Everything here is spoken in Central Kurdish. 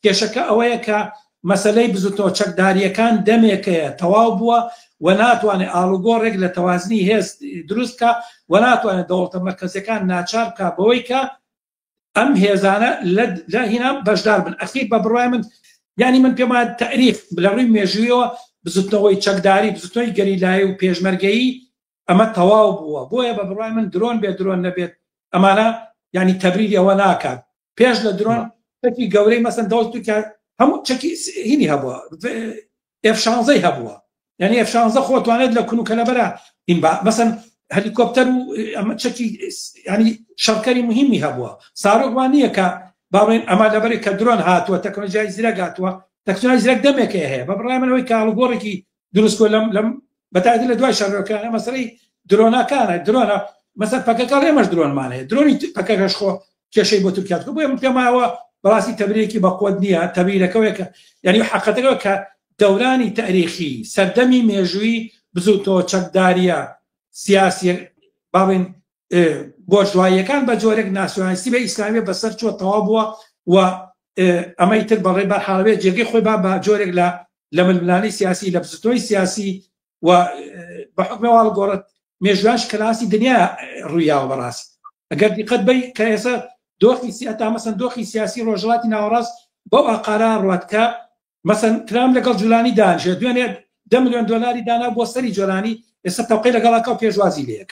کێشەکە ئەوەیە کە مەسەلەی بزوتەوە چەکداریەکان دەمێکەیە تەواو بووە و ناتوانێت ئاڵوگۆڕێک لە تەوازنی هێست دروستکە و ناتوانێت دەوڵەتە مەرکەزیەکان ناچار بکە بەوەی کە ئەم هێزانە لە هینا بەشدار بن. ئەخیر بە بڕوای من یعنی من پێمان تەعریف لە ڕووی مێژوویەوە بزوتنەوەی چەکداری بزوتنەوەی گەریلایی و پێشمەرگەیی ئەمە تەواو بووە. بۆیە بە بڕوای من درۆن بێت درۆن نەبێت ئەمانە ینی تەبریری ئەوە ناکات. پێش لە درۆن چەکی گەورەی مەسەن دەوڵەت هەموو چەکی هینی هەبووە F-16 هەبووە ینی F-16 خۆتوانێت لە کونوکەلەبەرە مەسەن هەلیکۆپتەر و چەکی ینی شەڕکەری مهمی هەبووە. ساڕۆکمان نییە کە باڵێن ئەمە لەبەرێک کە درۆن هاتووە تەکنۆلۆژیای زیرەک هاتووە تەکنۆلۆژیای زیرەک دەمێکە هەیە. بە بڕای منەوەی کاڵوگۆڕێکی دروستکۆ لەم بەتایبەتی لە دوای شەڕەکانە مەسەلەی درۆنەکانە درۆنە مەسەن پەکەکەڵ ئێمەش درۆنمان هەیە درۆنی پەکەکەش خۆ کێشەی بۆ تورکیا بۆیە من پێماوە بەڕاستی تەبریرێکی بەقوت نییە تەبریرەکەوەیە ینی حەقەتەکەوە کە دەورانی تاریخی سەردەمی مێژووی بزوتەوە چەکداریە سیاسی باڵێن بۆژواییەکان بە جۆرێک ناسیۆنالیستی بە ئیسلامی بەسەر چوە تەواو بووە و ئەمەی تر بەڕێ بەرحاڵەوێت جێگەی خۆی بە جۆرێک لە ململانەی سیاسی لە بزوتەوەی سیاسی و بە حکمی هەڵگۆڕەت مێژوانش کلاسی دنیا ڕوویاوە بەڕاستی. ئەگەر دیقەت بی کە ئێستا دۆخی سیاتا مەسەن دۆخی سیاسی ڕۆژهەڵاتی ناوەڕاست بەو ئاقارە ڕواتکە مەسەن ترامپ لەگەڵ جولانی دانیشێت دوێنێ $10 ملیۆن دانا بۆ سەری جۆرانی ئێستا تەوقەی لەگەڵاکە و پێشوازی لەیەک